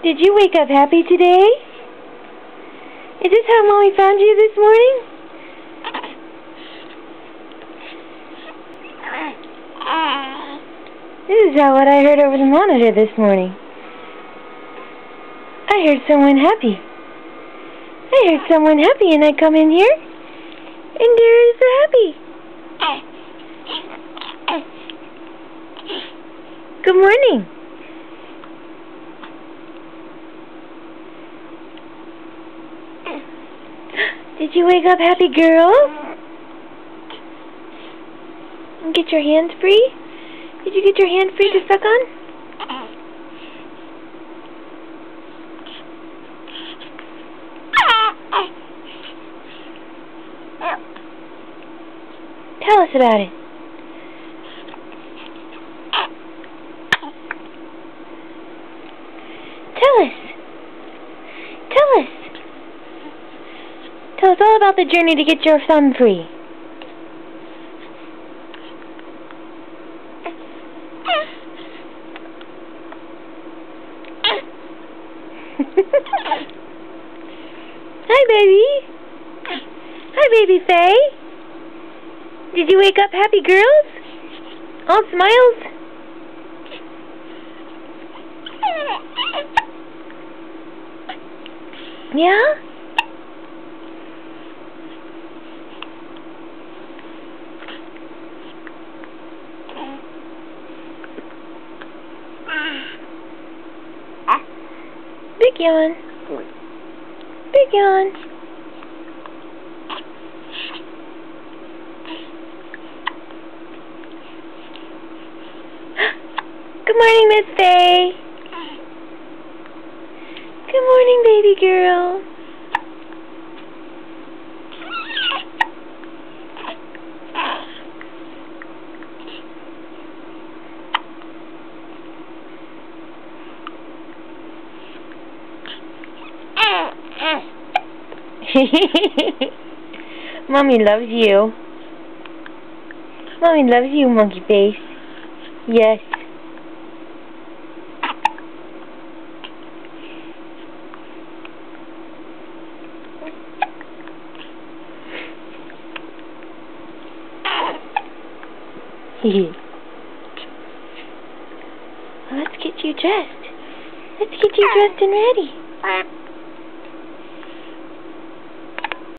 Did you wake up happy today? Is this how Mommy found you this morning? This is what I heard over the monitor this morning. I heard someone happy. And I come in here, and there is the happy. Good morning. Did you wake up happy, girl? And get your hands free? Did you get your hand free to suck on? Tell us about it. Tell us. Tell us all about the journey to get your thumb free. Hi, baby. Hi, baby Faye. Did you wake up happy, girls? All smiles? Yeah? Big yawn. Big yawn. Good morning, Miss Faye. Good morning, baby girl. Mommy loves you. Mommy loves you, monkey face. Yes. Let's get you dressed. Let's get you dressed and ready.